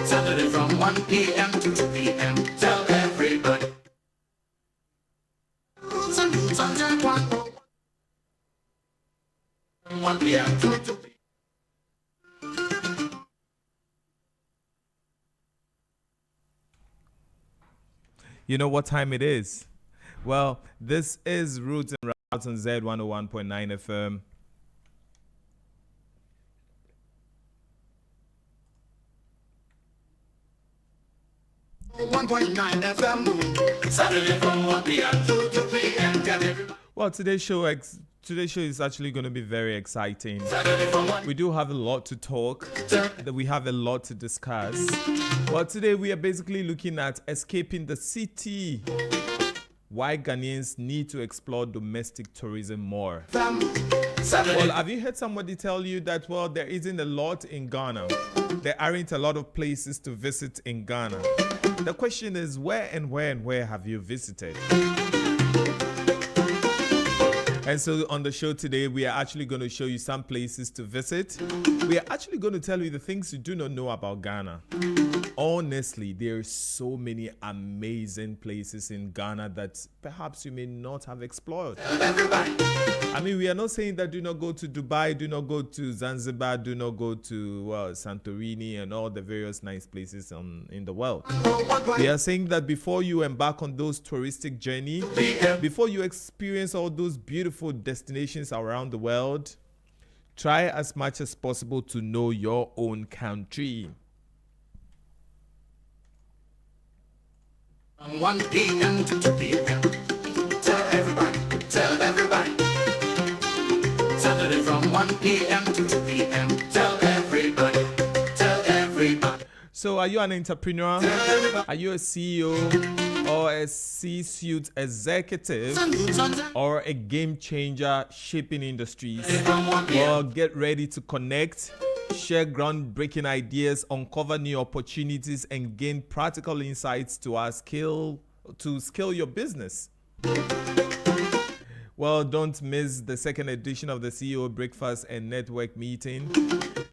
Saturday from 1 p.m. to 2 p.m. Tell everybody. 1 p.m. to 2 p.m. You know what time it is? Well, this is Roots and Routes on Z101.9 FM. Saturday from 1 p.m. to 2 p.m. Tell everybody. Well, today's show is actually going to be very exciting. Saturday from 1 We do have a lot to talk. We have a lot to discuss. Well, today we are basically looking at escaping the city. Why Ghanaians need to explore domestic tourism more. Well, have you heard somebody tell you that, well, there isn't a lot in Ghana? There aren't a lot of places to visit in Ghana. The question is, where have you visited? And so on the show today, we are actually going to show you some places to visit. We are actually going to tell you the things you do not know about Ghana. Honestly, there are so many amazing places in Ghana that perhaps you may not have explored. I mean, we are not saying that do not go to Dubai, do not go to Zanzibar, do not go to Santorini and all the various nice places in the world. We are saying that before you embark on those touristic journey, before you experience all those beautiful destinations around the world, try as much as possible to know your own country. 1 p.m. to 2 p.m. Tell everybody, tell everybody. Saturday from 1 p.m. to 2 p.m. Tell everybody, tell everybody. So are you an entrepreneur? Are you a CEO or a C-suite executive or a game changer shaping industries? Well, get ready to connect, share groundbreaking ideas, uncover new opportunities, and gain practical insights to scale your business. Well, don't miss the second edition of the CEO Breakfast and Network Meeting,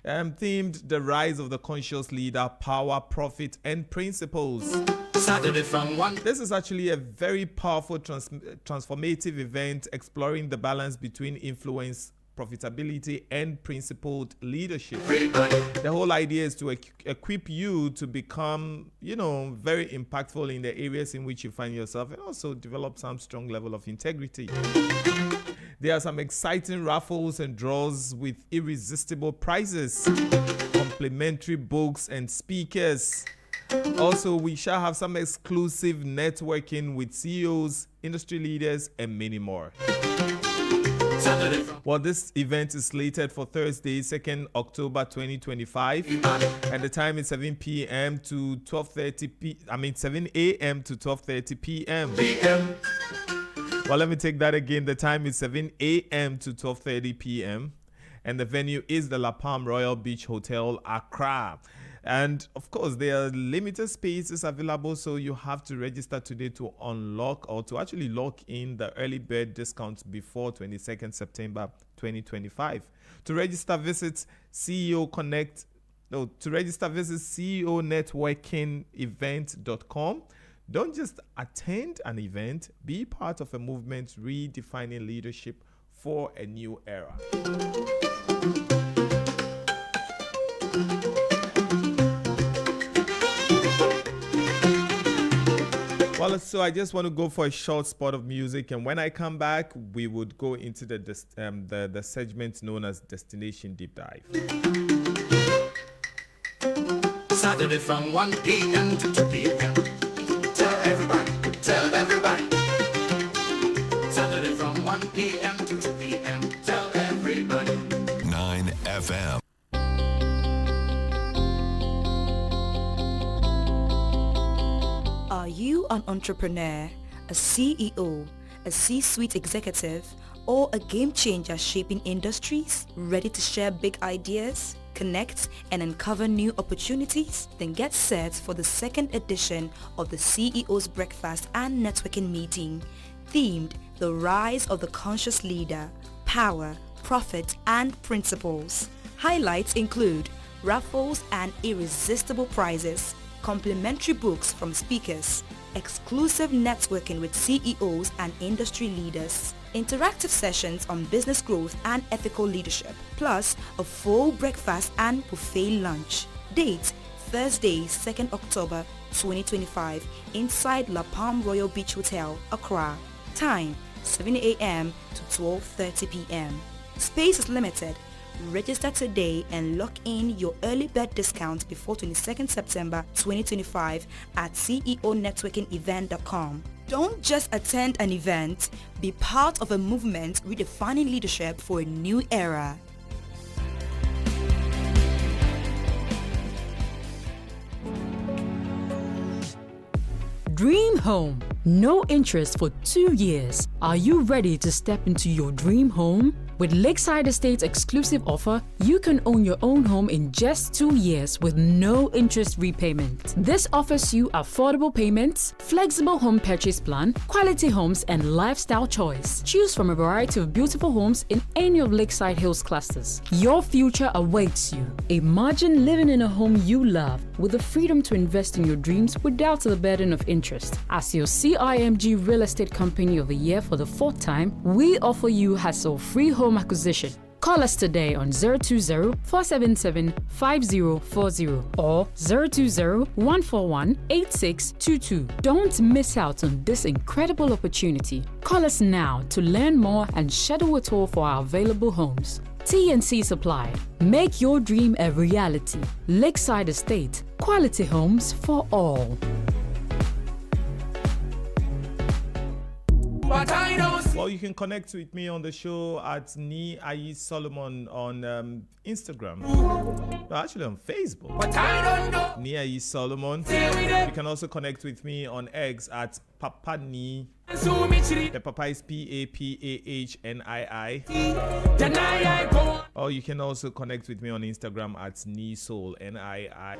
themed The Rise of the Conscious Leader, Power, Profit, and Principles. Saturday from 1. This is actually a very powerful transformative event exploring the balance between influence, profitability, and principled leadership. The whole idea is to equip you to become, very impactful in the areas in which you find yourself, and also develop some strong level of integrity. There are some exciting raffles and draws with irresistible prizes, complimentary books and speakers. Also, we shall have some exclusive networking with CEOs, industry leaders, and many more. Well, this event is slated for Thursday, 2nd October 2025, and the time is 7 p.m. to 7 a.m. to 12:30 p.m. Well, let me take that again. The time is 7 a.m. to 12:30 p.m. and the venue is the La Palm Royal Beach Hotel, Accra. And of course, there are limited spaces available, so you have to register today to unlock or to actually lock in the early bird discount before 22nd September 2025. To register, visit ceonetworkingevent.com. Don't just attend an event, be part of a movement redefining leadership for a new era. Well, so I just want to go for a short spot of music, and when I come back, we would go into the segment known as Destination Deep Dive. Saturday from 1 p.m. to 2 p.m. Tell everybody, tell everybody. Saturday from 1 p.m. to 2 p.m. Tell everybody. 9 FM. Are you an entrepreneur, a CEO, a C-suite executive, or a game changer shaping industries? Ready to share big ideas, connect, and uncover new opportunities? Then get set for the second edition of the CEO's Breakfast and Networking Meeting, themed The Rise of the Conscious Leader, Power, Profit, and Principles. Highlights include raffles, and irresistible prizes. Complimentary books from speakers, exclusive networking with CEOs and industry leaders, interactive sessions on business growth and ethical leadership, plus a full breakfast and buffet lunch. Date: Thursday, 2nd October 2025, inside La Palm Royal Beach Hotel, Accra. Time: 7 a.m. to 12:30 p.m. Space is limited. Register today and lock in your early bird discount before 22nd September 2025 at ceonetworkingevent.com. Don't just attend an event, be part of a movement redefining leadership for a new era. Dream Home. No interest for 2 years. Are you ready to step into your dream home? With Lakeside Estate's exclusive offer, you can own your own home in just 2 years with no interest repayment. This offers you affordable payments, flexible home purchase plan, quality homes, and lifestyle choice. Choose from a variety of beautiful homes in any of Lakeside Hills clusters. Your future awaits you. Imagine living in a home you love with the freedom to invest in your dreams without the burden of interest. As your CIMG Real Estate Company of the Year for the 4th time, we offer you hassle-free home acquisition. Call us today on 020-477-5040 or 020-141-8622. Don't miss out on this incredible opportunity. Call us now to learn more and schedule a tour for our available homes. T&C supplied. Make your dream a reality. Lakeside Estate. Quality homes for all. Well, you can connect with me on the show at Ni Ayi Solomon on Instagram. No, actually on Facebook. Ni Ayi Solomon. You can also connect with me on X at Papa Ni. The Papa is PAPAHNII. Or you can also connect with me on Instagram at Ni Soul NII.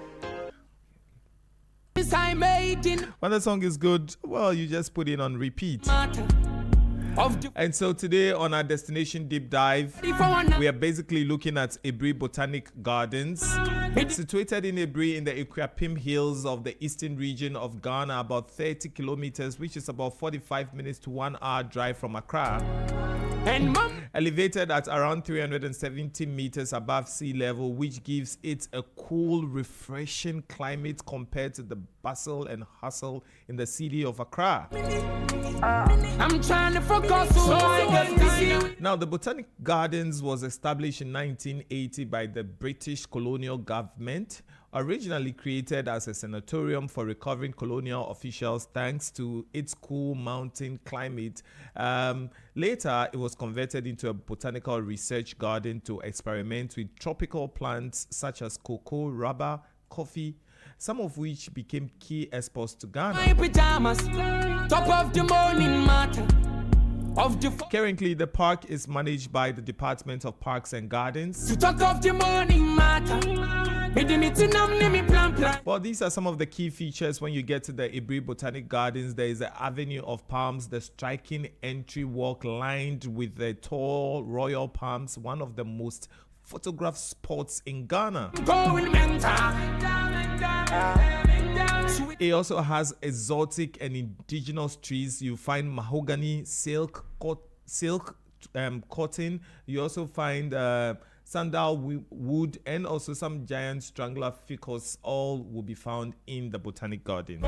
When the song is good, well, you just put it on repeat. And so today on our destination deep dive, we are basically looking at Aburi Botanic Gardens, situated in Aburi in the Equapim Hills of the eastern region of Ghana, about 30 kilometers, which is about 45 minutes to 1 hour drive from Accra. Elevated at around 370 meters above sea level, which gives it a cool, refreshing climate compared to the bustle and hustle in the city of Accra. I'm trying to focus. Now, the Botanic Gardens was established in 1980 by the British colonial government, originally created as a sanatorium for recovering colonial officials thanks to its cool mountain climate. Later, it was converted into a botanical research garden to experiment with tropical plants such as cocoa, rubber, coffee, some of which became key exports to Ghana. My pajamas, top of the morning matter. Currently, the park is managed by the Department of Parks and Gardens. To talk of the morning matter. Well, these are some of the key features when you get to the Aburi Botanic Gardens. There is an avenue of palms, the striking entry walk lined with the tall royal palms, one of the most photographed spots in Ghana. It also has exotic and indigenous trees. You find mahogany, silk, cotton. You also find sandalwood and also some giant strangler ficus. All will be found in the Botanic Gardens.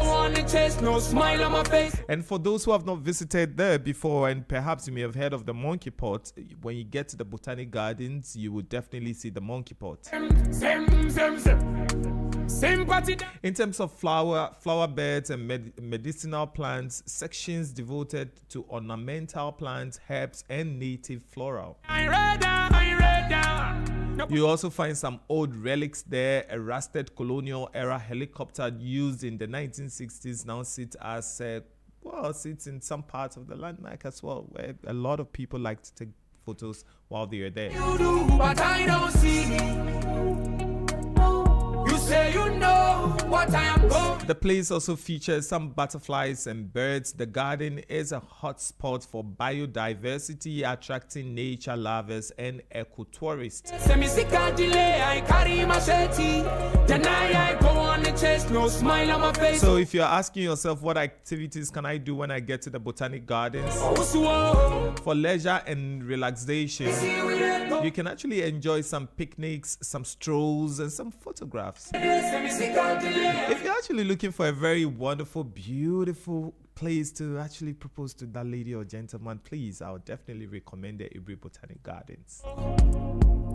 And for those who have not visited there before, and perhaps you may have heard of the monkey pot, when you get to the Botanic Gardens, you will definitely see the monkey pot. In terms of flower beds and medicinal plants, sections devoted to ornamental plants, herbs, and native floral. You also find some old relics there. A rusted colonial era helicopter used in the 1960s now sits in some parts of the landmark as well, where a lot of people like to take photos while they are there. You do, but I don't see. You say you know what I am going. The place also features some butterflies and birds. The garden is a hot spot for biodiversity, attracting nature lovers and eco-tourists. Semi-sick delay, I carry machete. Deny, I go on the chase, no smile on my face. So if you're asking yourself what activities can I do when I get to the Botanic Gardens, for leisure and relaxation, you can actually enjoy some picnics, some strolls, and some photographs. If you're actually looking for a very wonderful, beautiful place to actually propose to that lady or gentleman, please, I would definitely recommend the Aburi Botanic Gardens.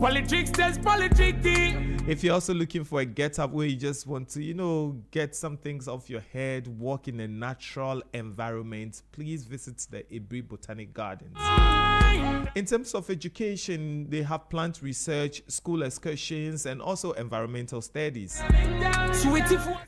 Politics, there's politicking. If you're also looking for a get-up where you just want to, get some things off your head, walk in a natural environment, please visit the Aburi Botanic Gardens. In terms of education, they have plant research, school excursions, and also environmental studies.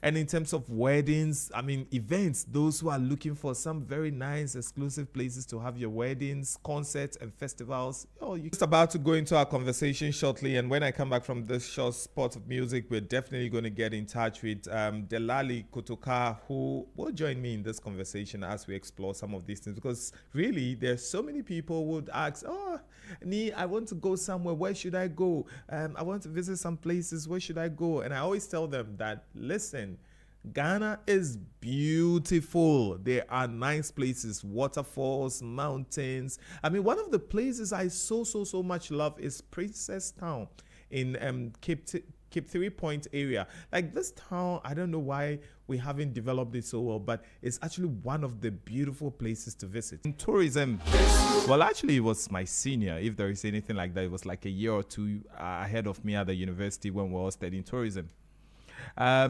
And in terms of weddings, events, those who are looking for some very nice, exclusive places to have your weddings, concerts, and festivals, you're just about to go into our conversation shortly. And when I come back from this short spot of music, we're definitely going to get in touch with Delali Kotoka, who will join me in this conversation as we explore some of these things. Because really, there's so many people who would ask, I want to go somewhere. Where should I go? I want to visit some places. Where should I go? And I always tell them that, listen, Ghana is beautiful. There are nice places, waterfalls, mountains. One of the places I so much love is Princess Town in Cape 3 Point area. Like this town, I don't know why we haven't developed it so well, but it's actually one of the beautiful places to visit. In tourism, well, actually, it was my senior, if there is anything like that. It was like a year or two ahead of me at the university when we were studying tourism.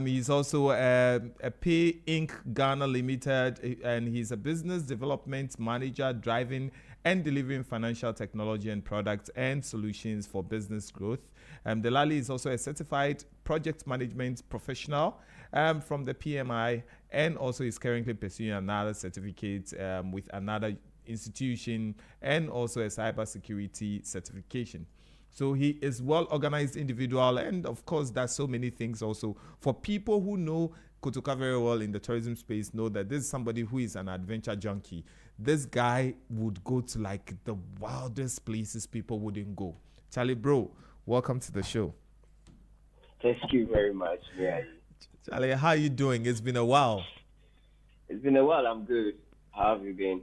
He's also a Pay Inc. Ghana Limited, and he's a business development manager driving and delivering financial technology and products and solutions for business growth. Delali is also a certified project management professional from the PMI, and also is currently pursuing another certificate with another institution, and also a cybersecurity certification. So he is well-organized individual, and of course, there's so many things also. For people who know Kotoka very well in the tourism space, know that this is somebody who is an adventure junkie. This guy would go to like the wildest places people wouldn't go. Charlie, bro, welcome to the show. Thank you very much. Yeah. Charlie, how are you doing? It's been a while. It's been a while. I'm good. How have you been?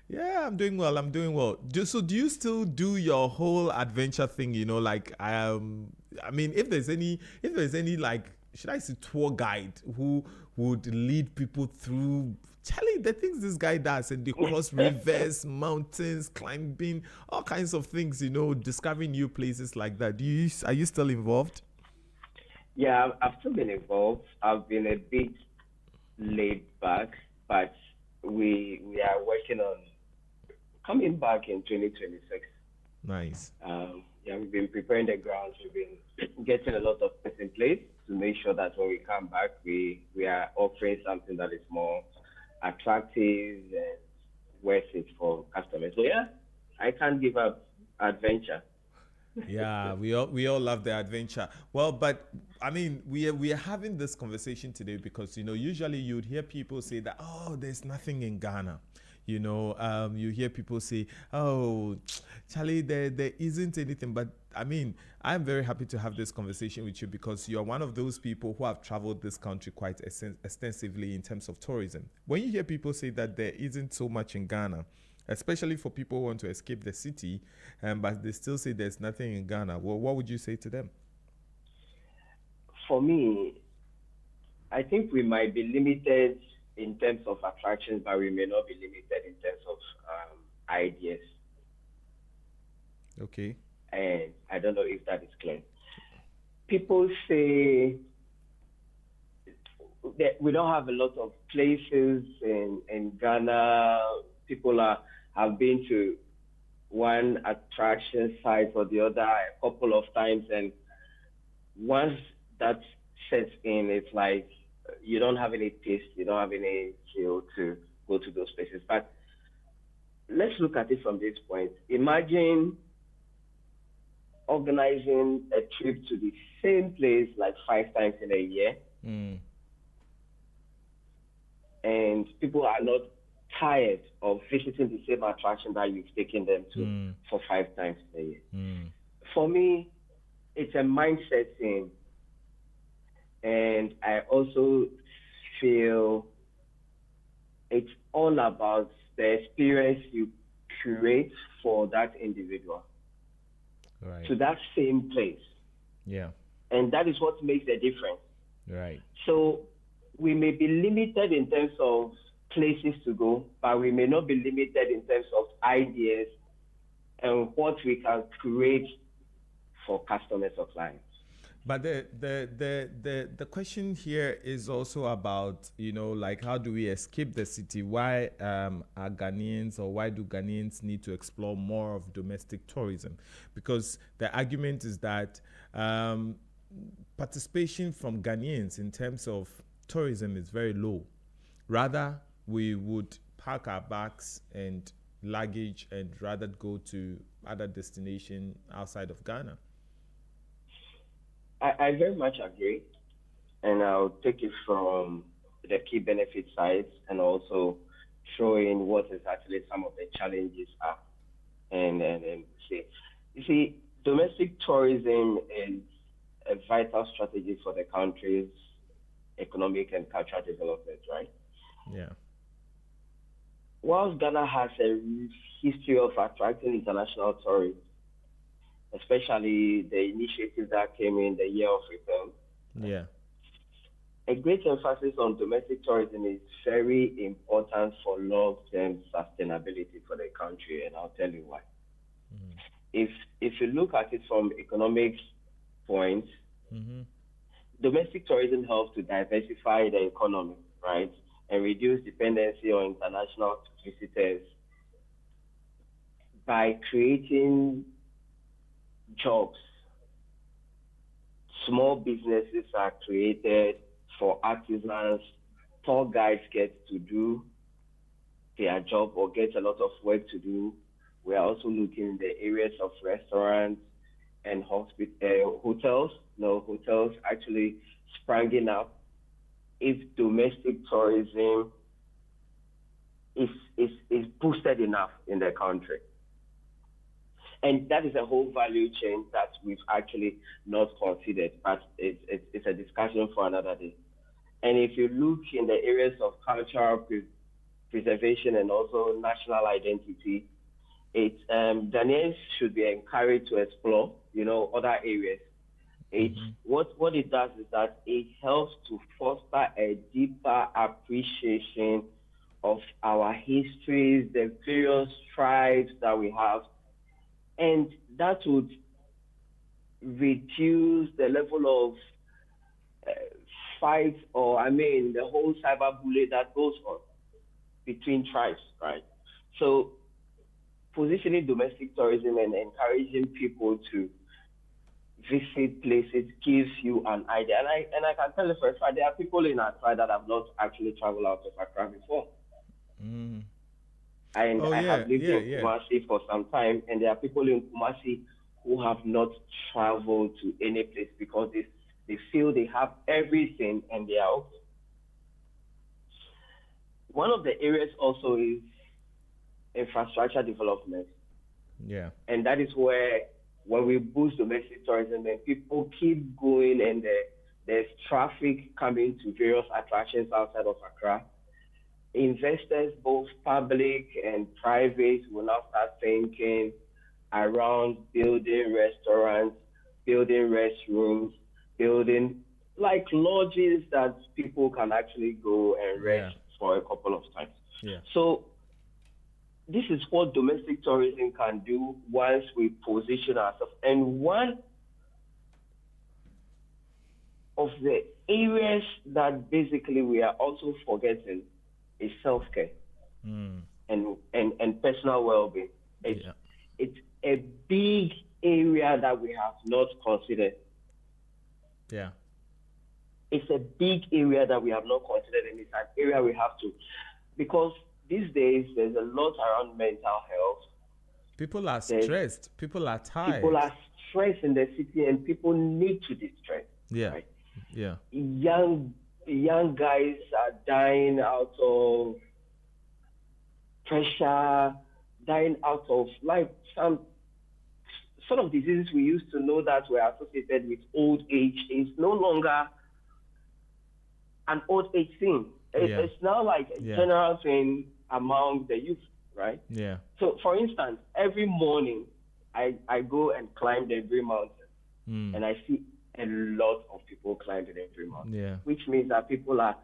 Yeah, I'm doing well. So do you still do your whole adventure thing? If there's any like, should I say, tour guide who would lead people through, Charlie, the things this guy does, and they cross rivers, mountains, climbing, all kinds of things, discovering new places like that. Are you still involved? Yeah, I've still been involved. I've been a bit laid back, but we are working on coming back in 2026. Nice. We've been preparing the grounds. We've been getting a lot of things in place to make sure that when we come back, we are offering something that is more attractive and worth it for customers. So yeah, I can't give up adventure. Yeah, we all love the adventure. Well, but we are having this conversation today because usually you'd hear people say that, there's nothing in Ghana. You hear people say, Charlie, there isn't anything. But I'm very happy to have this conversation with you because you're one of those people who have traveled this country quite extensively in terms of tourism. When you hear people say that there isn't so much in Ghana, especially for people who want to escape the city, but they still say there's nothing in Ghana, well, what would you say to them? For me, I think we might be limited in terms of attractions, but we may not be limited in terms of ideas. Okay. And I don't know if that is clear. People say that we don't have a lot of places in Ghana. People have been to one attraction site or the other a couple of times, and once that sets in, it's like you don't have any taste, you don't have any feel to go to those places. But let's look at it from this point. Imagine organizing a trip to the same place like 5 times in a year. and people are not tired of visiting the same attraction that you've taken them to for 5 times a year. For me, it's a mindset thing. And I also feel it's all about the experience you create for that individual to that same place. Yeah. And that is what makes the difference. Right. So we may be limited in terms of places to go, but we may not be limited in terms of ideas and what we can create for customers or clients. But the question here is also about, like, how do we escape the city? Why are Ghanaians, or why do Ghanaians need to explore more of domestic tourism? Because the argument is that participation from Ghanaians in terms of tourism is very low. Rather, we would pack our bags and luggage and rather go to other destination outside of Ghana. I very much agree, and I'll take it from the key benefit side and also show in what is actually some of the challenges are. And see, you see, domestic tourism is a vital strategy for the country's economic and cultural development, right? Yeah. Whilst Ghana has a history of attracting international tourists, especially the initiative that came in the year of return. Yeah. A great emphasis on domestic tourism is very important for long-term sustainability for the country, and I'll tell you why. If you look at it from economics point, domestic tourism helps to diversify the economy, right, and reduce dependency on international visitors by creating jobs. Small businesses are created for artisans. Tour guides get to do their job or get a lot of work to do. We are also looking in the areas of restaurants and hotels. No, hotels actually springing up if domestic tourism is boosted enough in the country. And that is a whole value chain that we've actually not considered, but it's a discussion for another day. And if you look in the areas of cultural preservation and also national identity, Ghanaians should be encouraged to explore, other areas. What it does is that it helps to foster a deeper appreciation of our histories, the various tribes that we have, and that would reduce the level of fight the whole cyberbullying that goes on between tribes, right? So positioning domestic tourism and encouraging people to visit places gives you an idea. And I can tell you for a fact, there are people in Accra that have not actually traveled out of Accra before. And I have lived in Kumasi for some time, and there are people in Kumasi who have not traveled to any place because they feel they have everything and they are okay. One of the areas also is infrastructure development. Yeah. And that is where when we boost domestic tourism and people keep going and there's traffic coming to various attractions outside of Accra, investors, both public and private, will now start thinking around building restaurants, building restrooms, building like lodges that people can actually go and rest for a couple of times. Yeah. So this is what domestic tourism can do once we position ourselves. And one of the areas that basically we are also forgetting is self-care and personal well-being. It's a big area that we have not considered. Yeah. It's a big area that we have not considered, and it's an area we have to, because these days there's a lot around mental health. People are stressed. People are tired. People are stressed in the city, and people need to distress. Yeah. Right? Yeah. Young young guys are dying out of pressure, dying out of like some sort of diseases we used to know that were associated with old age is no longer an old age thing. Yeah. It's now like a Yeah. general thing among the youth, right? Yeah. So, for instance, every morning I go and climb the Aburi mountain, and I see a lot of people climbing the Aburi mountain, Yeah. which means that people are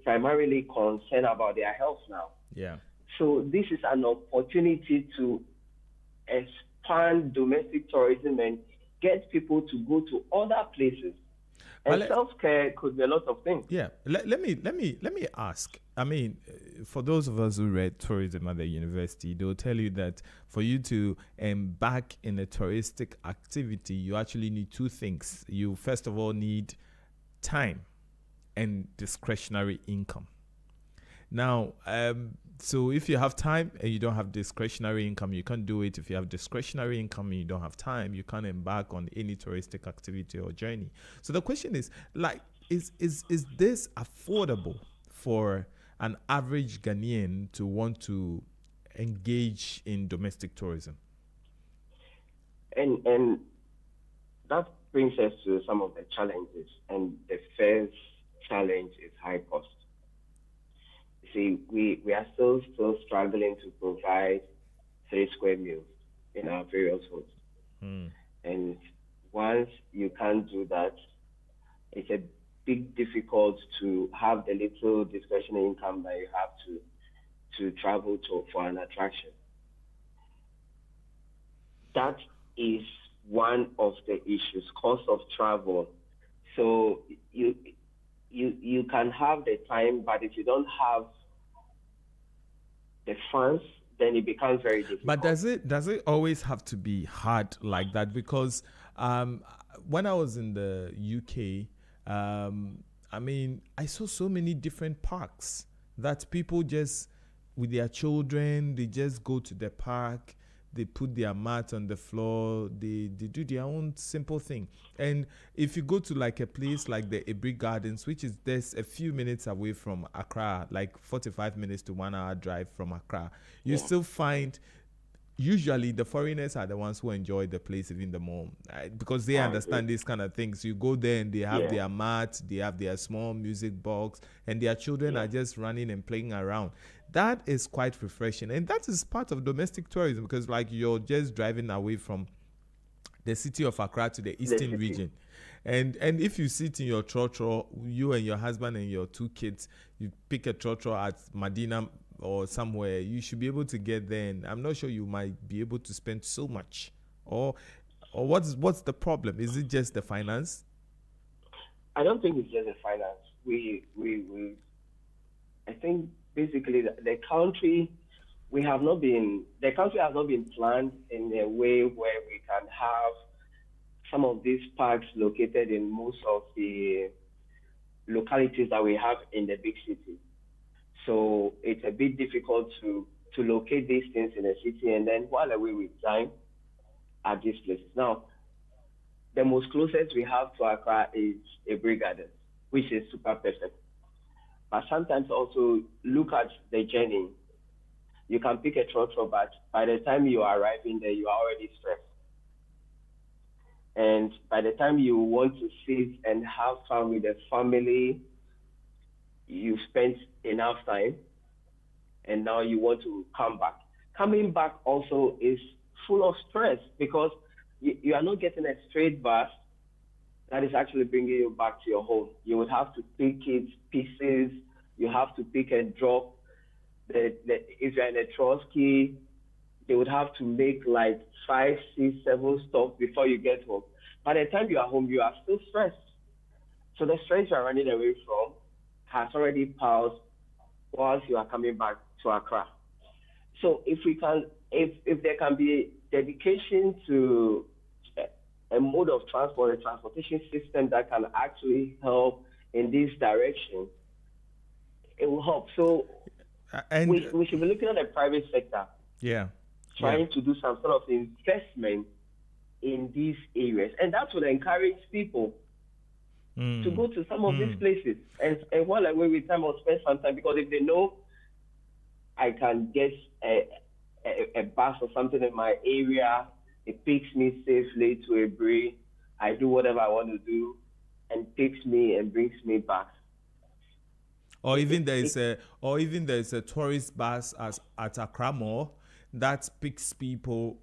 primarily concerned about their health now. Yeah. So this is an opportunity to expand domestic tourism and get people to go to other places. And self-care could be a lot of things. Yeah. Let me ask. I mean, for those of us who read tourism at the university, they'll tell you that for you to embark in a touristic activity, you actually need two things. You first of all need time and discretionary income. Now, so if you have time and you don't have discretionary income, you can't do it. If you have discretionary income and you don't have time, you can't embark on any touristic activity or journey. So the question is, like, is this affordable for an average Ghanaian to want to engage in domestic tourism? And that brings us to some of the challenges. And the first challenge is high cost. See, we are still struggling to provide 3 square meals in our various homes. And once you can't do that, it's a big difficult to have the little discretionary income that you have to travel for an attraction. That is one of the issues, cost of travel. So you can have the time, but if you don't have the funds, then it becomes very difficult. But does it always have to be hard like that? Because when I was in the UK, I mean, I saw so many different parks that people just, with their children, they just go to the park, they put their mat on the floor, they do their own simple thing. And if you go to like a place like the Aburi Gardens, which is there's a few minutes away from Accra, like 45 minutes to 1 hour drive from Accra, you still find usually the foreigners are the ones who enjoy the place even the more, because they understand these kind of things. You go there and they have their mat, they have their small music box, and their children are just running and playing around. That is quite refreshing, and that is part of domestic tourism, because like you're just driving away from the city of Accra to the eastern region, and if you sit in your trotro, you and your husband and your 2 kids, you pick a trotro at Medina or somewhere, you should be able to get there, and I'm not sure you might be able to spend so much. Or what's the problem? Is it just the finance? I don't think it's just the finance. I think basically the country has not been planned in a way where we can have some of these parks located in most of the localities that we have in the big city. So it's a bit difficult to locate these things in the city and then while away with time at these places. Now, the most closest we have to Accra is Aburi Gardens, which is super perfect. But sometimes also look at the journey. You can pick a trotro, but by the time you are arriving there, you are already stressed. And by the time you want to sit and have fun with the family, you spent enough time, and now you want to come back. Coming back also is full of stress because you are not getting a straight bus that is actually bringing you back to your home. You would have to pick it pieces. You have to pick and drop. If you're in a Trotsky, they would have to make like 5, 6, 7 stops before you get home. By the time you are home, you are still stressed. So the stress you are running away from has already passed whilst you are coming back to Accra. So if there can be dedication to a mode of transport, a transportation system that can actually help in this direction, it will help. So we should be looking at the private sector. Trying to do some sort of investment in these areas. And that would encourage people to go to some of these places. And while I'm away with time, I'll spend some time, because if they know I can get a bus or something in my area, it picks me safely to Aburi. I do whatever I want to do, and takes me and brings me back. Or even there is a tourist bus at Accra Mall that picks people,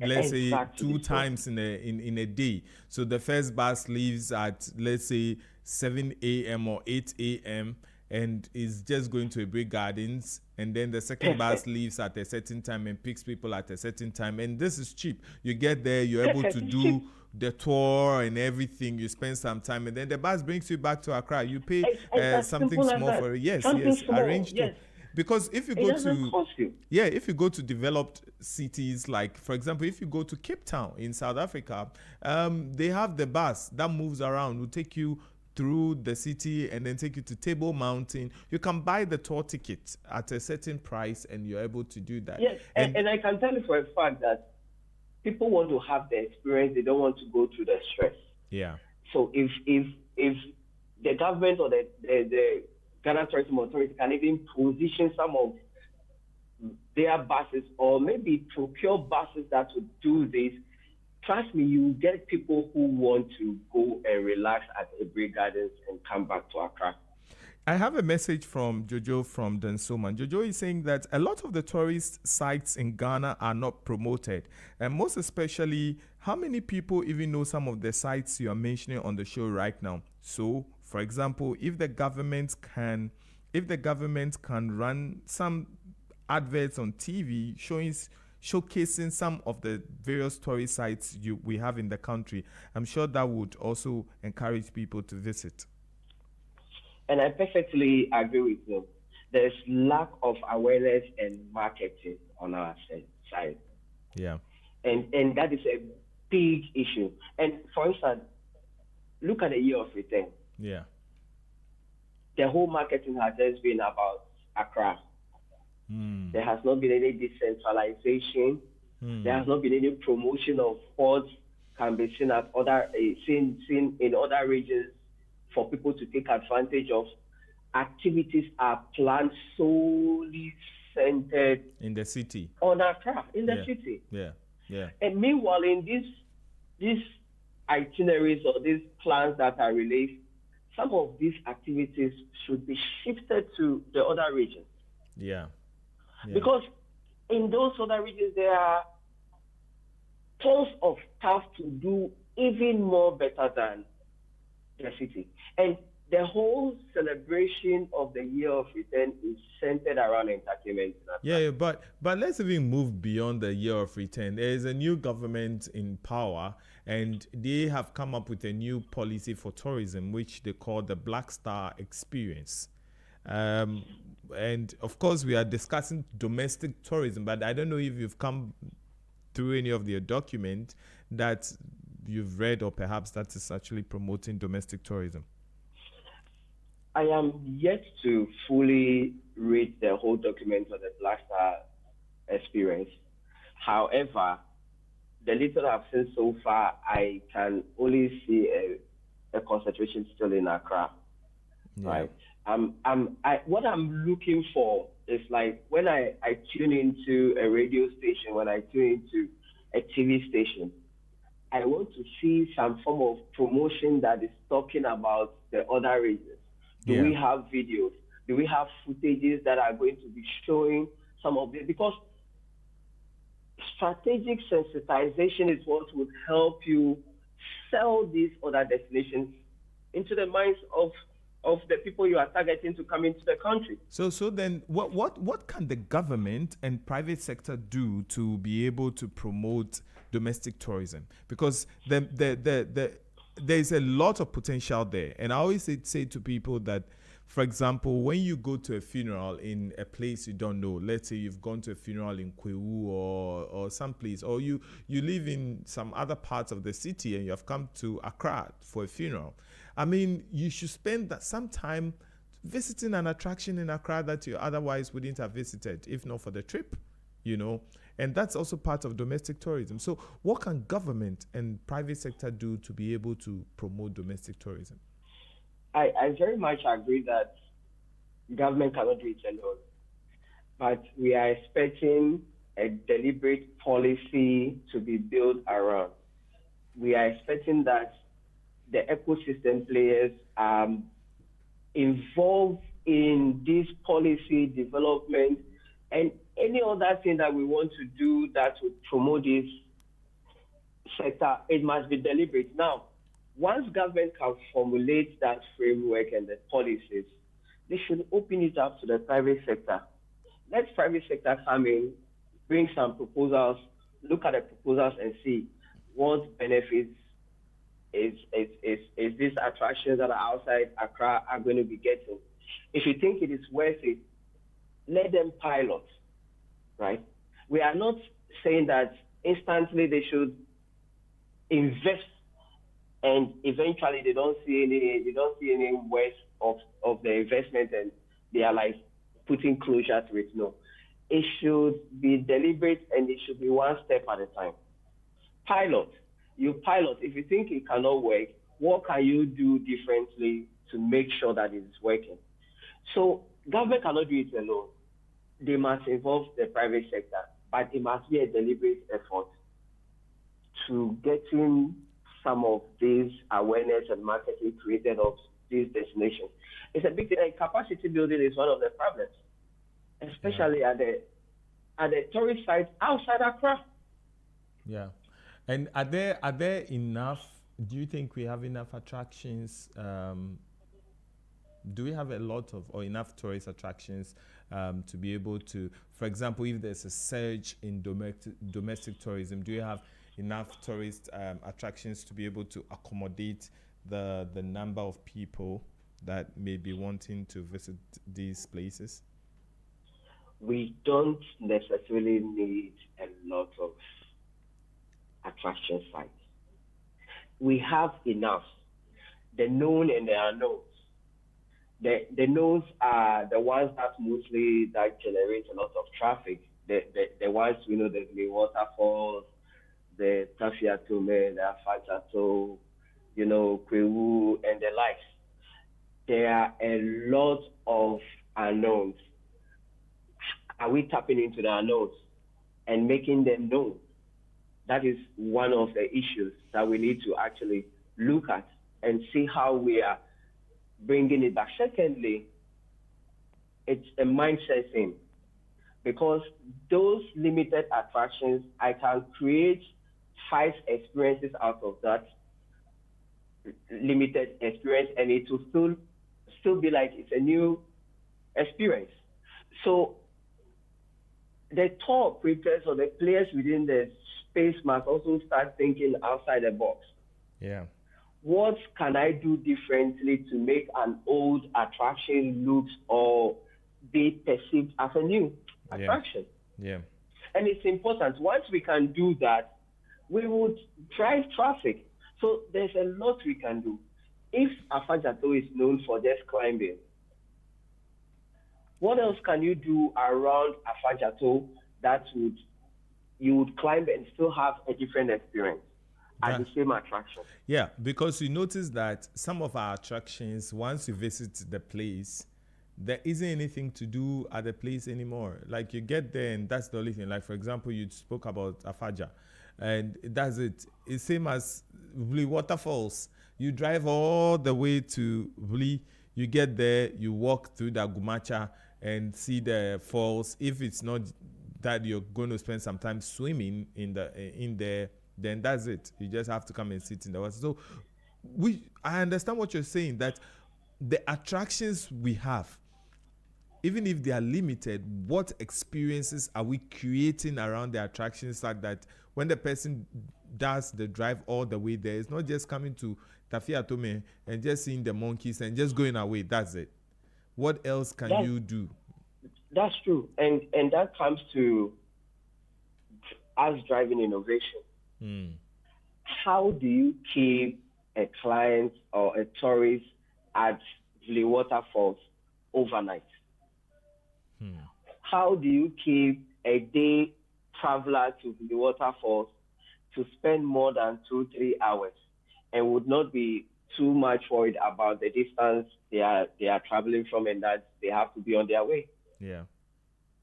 let's say, two times in a day. So the first bus leaves at, let's say, 7 a.m. or 8 a.m. and is just going to Aburi Gardens, and then the second bus leaves at a certain time and picks people at a certain time. And this is cheap. You get there, you're able to do the tour and everything. You spend some time, and then the bus brings you back to Accra. You pay something small for it. Yes, arranged to. Because if you go to if you go to developed cities, like for example, if you go to Cape Town in South Africa, they have the bus that moves around, will take you through the city and then take you to Table Mountain. You can buy the tour ticket at a certain price, and you're able to do that. Yes, and I can tell you for a fact that people want to have the experience. They don't want to go through the stress. Yeah. So if the government or the Ghana Tourism Authority can even position some of their buses, or maybe procure buses that would do this, trust me, you get people who want to go and relax at Aburi Gardens and come back to Accra. I have a message from Jojo from Densoman. Jojo is saying that a lot of the tourist sites in Ghana are not promoted. And most especially, how many people even know some of the sites you are mentioning on the show right now? So, for example, if the government can run some adverts on TV showcasing some of the various tourist sites we have in the country, I'm sure that would also encourage people to visit. And I perfectly agree with you. There's lack of awareness and marketing on our side. Yeah. And that is a big issue. And for instance, look at the year of return. Yeah. The whole marketing has just been about Accra. There has not been any decentralization. There has not been any promotion of what can be seen at seen in other regions for people to take advantage of. Activities are planned solely centered in the city. On Accra, in the city. Yeah. And meanwhile, in these itineraries or these plans that are released, some of these activities should be shifted to the other regions. Yeah. Because in those other regions, there are tons of stuff to do even more better than the city. And the whole celebration of the year of return is centered around entertainment. Yeah, but let's even move beyond the year of return. There is a new government in power, and they have come up with a new policy for tourism, which they call the Black Star Experience. And of course, we are discussing domestic tourism, but I don't know if you've come through any of the document that you've read, or perhaps that is actually promoting domestic tourism. I am yet to fully read the whole document of the Black Star Experience. However, the little I've seen so far, I can only see a concentration still in Accra. Yeah. Right. What I'm looking for is, like, when I tune into a radio station, when I tune into a TV station, I want to see some form of promotion that is talking about the other regions. Do we have videos? Do we have footages that are going to be showing some of it? Because strategic sensitization is what would help you sell these other destinations into the minds of the people you are targeting to come into the country. So then what can the government and private sector do to be able to promote domestic tourism? Because there's a lot of potential there. And I always say to people that, for example, when you go to a funeral in a place you don't know, let's say you've gone to a funeral in Kwewu or someplace, or you live in some other parts of the city and you have come to Accra for a funeral. I mean, you should spend some time visiting an attraction in Accra that you otherwise wouldn't have visited, if not for the trip, And that's also part of domestic tourism. So what can government and private sector do to be able to promote domestic tourism? I very much agree that government cannot do it alone, but we are expecting a deliberate policy to be built around. We are expecting that the ecosystem players are involved in this policy development and any other thing that we want to do that would promote this sector. It must be deliberate. Now, once government can formulate that framework and the policies, they should open it up to the private sector. Let private sector come in, bring some proposals, look at the proposals and see what benefits is these attractions that are outside Accra are going to be getting. If you think it is worth it, let them pilot, right? We are not saying that instantly they should invest and eventually they don't see any worth of the investment and they are like putting closure to it. No. It should be deliberate and it should be one step at a time. Pilot. You pilot. If you think it cannot work, what can you do differently to make sure that it is working? So government cannot do it alone. They must involve the private sector, but it must be a deliberate effort to getting some of these awareness and marketing created of these destinations. It's a big thing. Capacity building is one of the problems, especially at the tourist sites outside Accra. Yeah. And are there enough? Do you think we have enough attractions? Do we have a lot of or enough tourist attractions to be able to, for example, if there's a surge in domestic tourism, do you have enough tourist attractions to be able to accommodate the number of people that may be wanting to visit these places? We don't necessarily need a lot of attraction sites. We have enough. The known and the unknowns. The knowns are the ones that generate a lot of traffic. The ones we know, the waterfalls, the Tafiatome, the Afajato, Kwewu, and the likes. There are a lot of unknowns. Are we tapping into the unknowns and making them known? That is one of the issues that we need to actually look at and see how we are bringing it back. Secondly, it's a mindset thing, because those limited attractions, I can create 5 experiences out of that limited experience, and it will still be like it's a new experience. So the tour operators or the players within the space must also start thinking outside the box. Yeah. What can I do differently to make an old attraction look or be perceived as a new attraction? Yeah. And it's important. Once we can do that, we would drive traffic. So there's a lot we can do. If Afajato is known for just climbing, what else can you do around Afajato that you would climb and still have a different experience at the same attraction? Yeah, because you notice that some of our attractions, once you visit the place, there isn't anything to do at the place anymore. Like you get there and that's the only thing. Like for example, you spoke about Afaja, and that's it. It's same as Aburi waterfalls. You drive all the way to Aburi, you get there, you walk through the Gumacha and see the falls. If it's not that you're going to spend some time swimming in there, then that's it. You just have to come and sit in the water. So I understand what you're saying, that the attractions we have, even if they are limited, what experiences are we creating around the attractions so that when the person does the drive all the way there, it's not just coming to Tafiatome and just seeing the monkeys and just going away. That's it. What else can you do? That's true. And that comes to us driving innovation. How do you keep a client or a tourist at the waterfalls overnight? How do you keep a day traveler to the waterfalls to spend more than 2-3 hours and would not be too much worried about the distance they are traveling from, and that they have to be on their way. Yeah.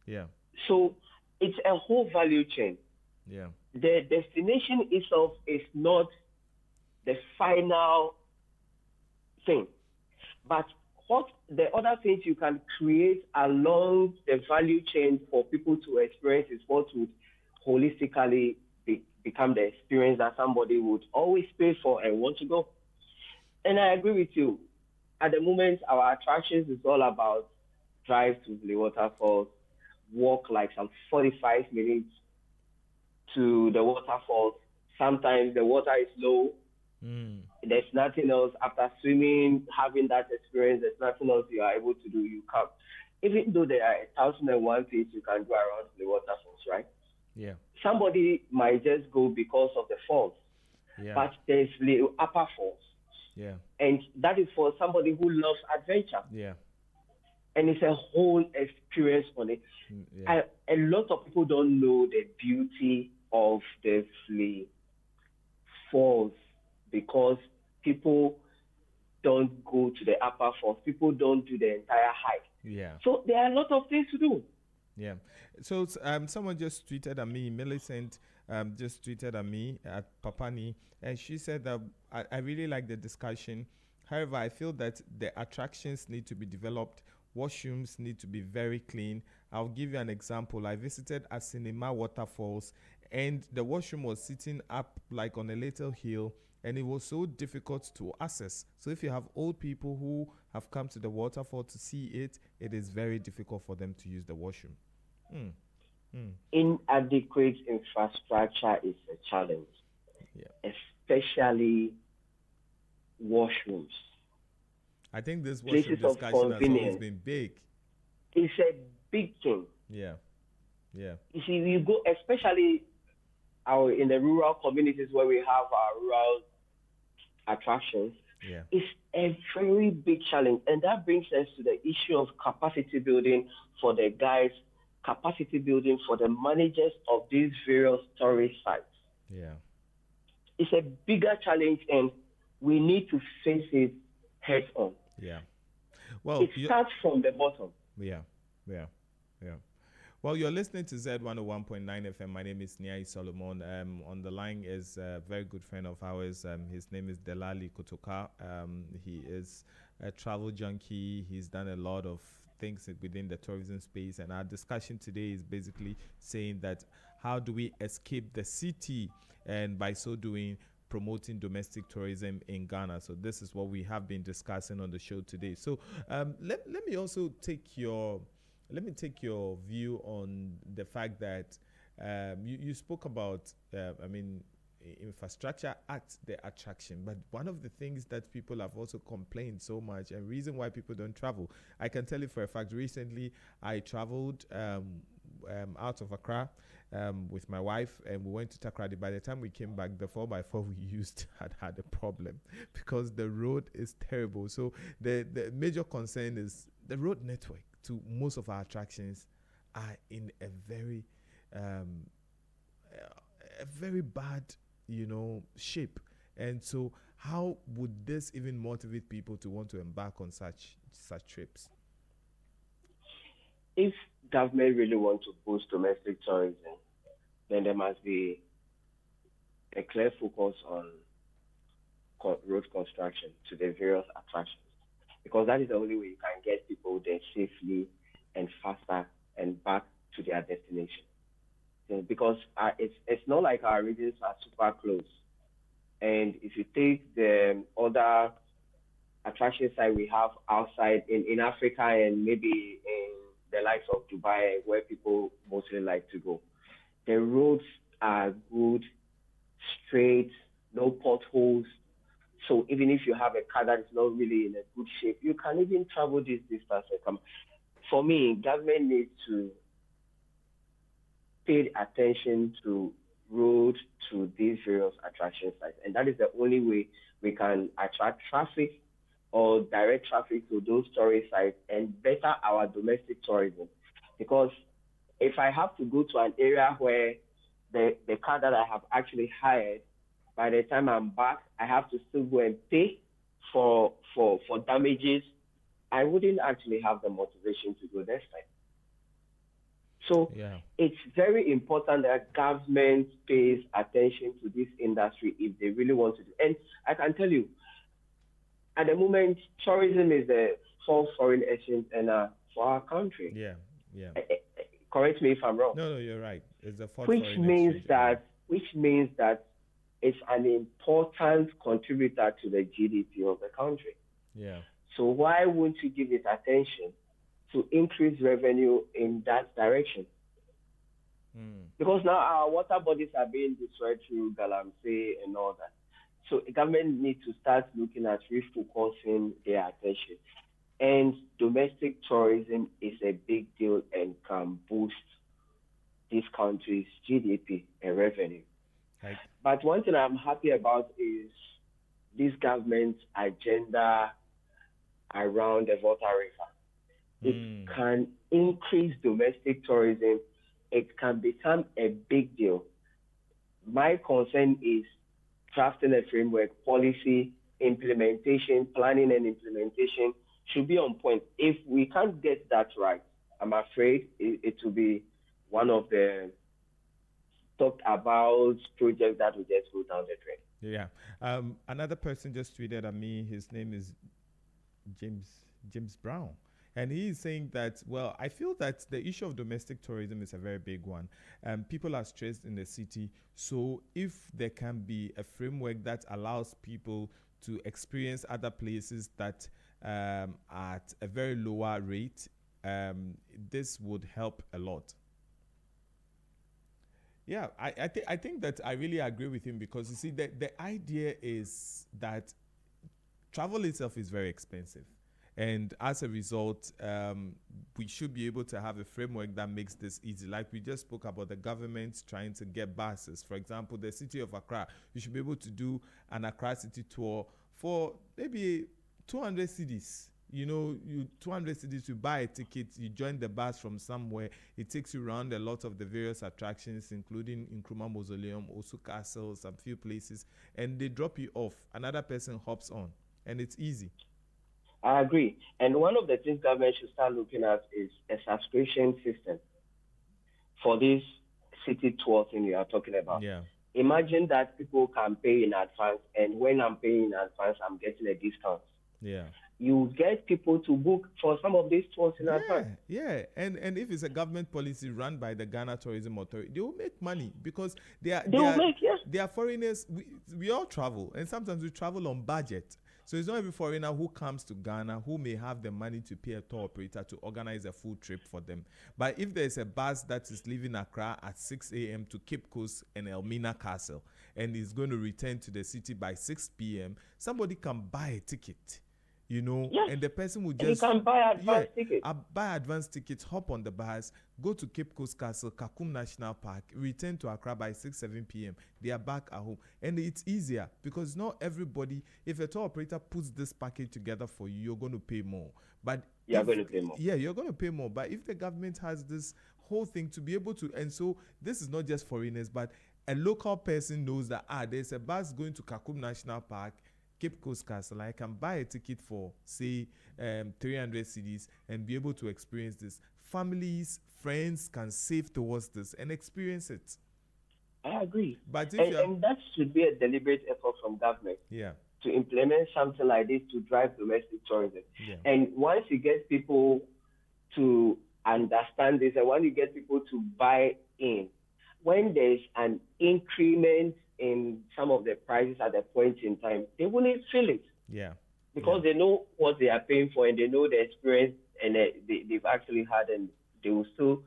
Yeah. So it's a whole value chain. Yeah. The destination itself is not the final thing, but what the other things you can create along the value chain for people to experience is what would holistically become the experience that somebody would always pay for and want to go. And I agree with you. At the moment, our attractions is all about drive to the waterfalls, walk like some 45 minutes to the waterfalls. Sometimes the water is low. There's nothing else. After swimming, having that experience, there's nothing else you are able to do. You come. Even though there are 1,001 things you can do around the waterfalls, right? Yeah. Somebody might just go because of the falls. Yeah. But there's little upper falls. Yeah. And that is for somebody who loves adventure. Yeah. And it's a whole experience on it. Yeah. A lot of people don't know the beauty of the falls because people don't go to the upper falls. People don't do the entire hike. Yeah. So there are a lot of things to do. Yeah. So someone just tweeted at me, Millicent just tweeted at me at Papani, and she said that I really like the discussion. However, I feel that the attractions need to be developed. Washrooms need to be very clean. I'll give you an example. I visited a cinema waterfalls, and the washroom was sitting up like on a little hill, and it was so difficult to access. So if you have old people who have come to the waterfall to see it, it is very difficult for them to use the washroom. Inadequate infrastructure is a challenge, especially washrooms. I think this washroom Places of discussion has always convenience. been big. It's a big thing. Yeah. Yeah. You see, we go, especially in the rural communities where we have our rural attractions. Yeah. It's a very big challenge. And that brings us to the issue of capacity building for the guys, capacity building for the managers of these various tourist sites. Yeah. It's a bigger challenge, and we need to face it head on. Yeah. Well, it starts from the bottom. Yeah. Yeah. Yeah. Well, you're listening to Z101.9 FM. My name is Niai Solomon. On the line is a very good friend of ours. His name is Delali Kotoka. He is a travel junkie. He's done a lot of things within the tourism space. And our discussion today is basically saying that how do we escape the city, and by so doing, promoting domestic tourism in Ghana. So this is what we have been discussing on the show today. So let me also take your view on the fact that you spoke about, infrastructure at the attraction. But one of the things that people have also complained so much, and reason why people don't travel, I can tell you for a fact, recently I traveled out of Accra with my wife, and we went to Takrady. By the time we came back, the 4x4 we used had a problem because the road is terrible. So the major concern is the road network to most of our attractions are in a very bad, shape. And so how would this even motivate people to want to embark on such trips? If government really want to boost domestic tourism, then there must be a clear focus on road construction to the various attractions, because that is the only way you can get people there safely and faster and back to their destination. Because it's not like our regions are super close. And if you take the other attraction side we have outside in Africa and maybe in the likes of Dubai, where people mostly like to go, the roads are good, straight, no potholes. So even if you have a car that is not really in a good shape, you can even travel this distance and come. For me, government needs to pay attention to road to these various attraction sites. And that is the only way we can attract traffic or direct traffic to those tourist sites and better our domestic tourism. Because if I have to go to an area where the car that I have actually hired, by the time I'm back, I have to still go and pay for damages, I wouldn't actually have the motivation to go next time. So Yeah. it's very important that government pays attention to this industry if they really want to do. And I can tell you, at the moment, tourism is the fourth foreign exchange earner for our country. Yeah. Yeah. Correct me if I'm wrong. No, you're right. It's the fourth Which foreign means exchange. that it's an important contributor to the GDP of the country. Yeah. So why won't you give it attention to increase revenue in that direction? Because now our water bodies are being destroyed through Galamsey and all that. So the government needs to start looking at refocusing their attention. And domestic tourism is a big deal and can boost this country's GDP and revenue. Right. But one thing I'm happy about is this government's agenda around the Volta River. It can increase domestic tourism. It can become a big deal. My concern is drafting a framework, policy, implementation, planning and implementation should be on point. If we can't get that right, I'm afraid it will be one of the talked about projects that will just go down the drain. Yeah. Another person just tweeted at me. His name is James Brown. And he is saying that, well, I feel that the issue of domestic tourism is a very big one. People are stressed in the city. So if there can be a framework that allows people to experience other places that at a very lower rate, this would help a lot. Yeah, I think that I really agree with him, because you see, the idea is that travel itself is very expensive. And as a result, we should be able to have a framework that makes this easy. Like we just spoke about the government trying to get buses. For example, the city of Accra, you should be able to do an Accra city tour for maybe 200 cedis. You know, 200 cedis, you buy a ticket, you join the bus from somewhere. It takes you around a lot of the various attractions, including Nkrumah Mausoleum, Osu Castle, some few places, and they drop you off. Another person hops on, and it's easy. I agree. And one of the things government should start looking at is a subscription system for this city tour thing you are talking about. Yeah. Imagine that people can pay in advance, and when I'm paying in advance, I'm getting a discount. Yeah. You get people to book for some of these tours in advance. Yeah, and if it's a government policy run by the Ghana Tourism Authority, they will make money, because they are foreigners. We all travel, and sometimes we travel on budget. So it's not every foreigner who comes to Ghana who may have the money to pay a tour operator to organize a full trip for them. But if there's a bus that is leaving Accra at 6 a.m. to Cape Coast and Elmina Castle, and is going to return to the city by 6 p.m., somebody can buy a ticket. You know, yes. And the person will just... You can buy advance tickets. Buy advance tickets, hop on the bus, go to Cape Coast Castle, Kakum National Park, return to Accra by 6, 7 p.m. They are back at home. And it's easier, because not everybody, if a tour operator puts this package together for you, you're going to pay more. But you're going to pay more. Yeah, you're going to pay more. But if the government has this whole thing to be able to, and so this is not just foreigners, but a local person knows that, there's a bus going to Kakum National Park, Cape Coast Castle, I can buy a ticket for, say, 300 cedis and be able to experience this. Families, friends can save towards this and experience it. I agree. But and that should be a deliberate effort from government. Yeah. To implement something like this to drive domestic tourism. Yeah. And once you get people to understand this, and when you get people to buy in, when there's an increment in some of the prices at the point in time, they wouldn't feel it. Yeah. Because they know what they are paying for, and they know the experience, and they've actually had, and they will still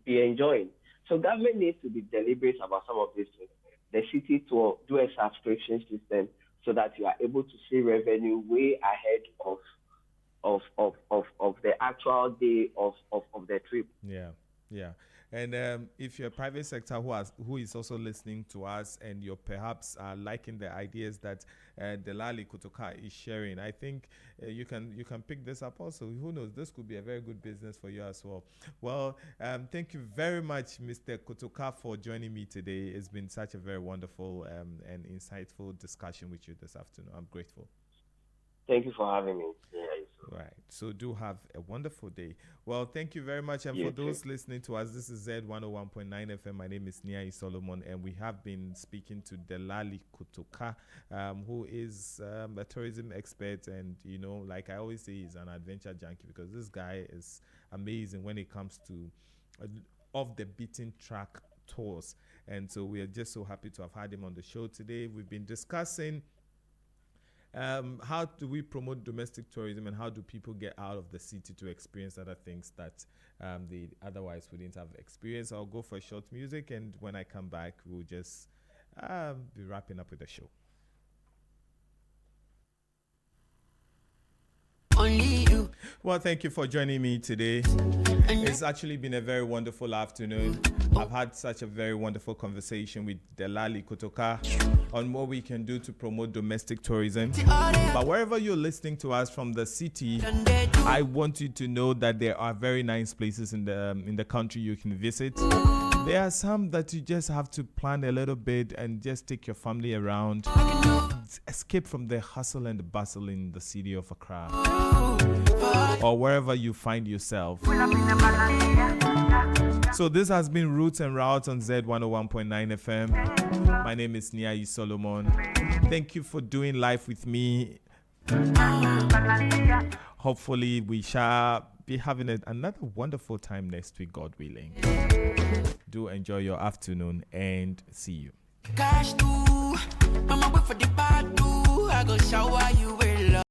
be enjoying. So government needs to be deliberate about some of these things. The city to do a subscription system so that you are able to see revenue way ahead of the actual day of the trip. Yeah. And if you're a private sector who is also listening to us, and you're perhaps liking the ideas that Delali Kutoka is sharing, I think you can pick this up also. Who knows? This could be a very good business for you as well. Well, thank you very much, Mr. Kutoka, for joining me today. It's been such a very wonderful and insightful discussion with you this afternoon. I'm grateful. Thank you for having me. Yeah, Right. So do have a wonderful day. Well, thank you very much. And You for those too. listening to us, this is Z101.9 FM. My name is Nia Solomon, and we have been speaking to Delali Kutoka, who is a tourism expert. And, you know, like I always say, he's an adventure junkie because this guy is amazing when it comes to off the beaten track tours. And so we are just so happy to have had him on the show today. We've been discussing how do we promote domestic tourism, and how do people get out of the city to experience other things that they otherwise wouldn't have experienced. I'll go for short music, and when I come back, we'll just be wrapping up with the show. Only you. Well, thank you for joining me today. It's actually been a very wonderful afternoon. I've had such a very wonderful conversation with Delali Kotoka on what we can do to promote domestic tourism. But wherever you're listening to us from the city, I want you to know that there are very nice places in the country you can visit. There are some that you just have to plan a little bit and just take your family around. Escape from the hustle and the bustle in the city of Accra or wherever you find yourself. So this has been Roots and Routes on Z101.9 FM. My name is Nia Solomon. Thank you for doing life with me. Hopefully we shall be having another wonderful time next week, God willing. Do enjoy your afternoon and see you. Cash too. Mama, wait for the part two. I go shower you with love.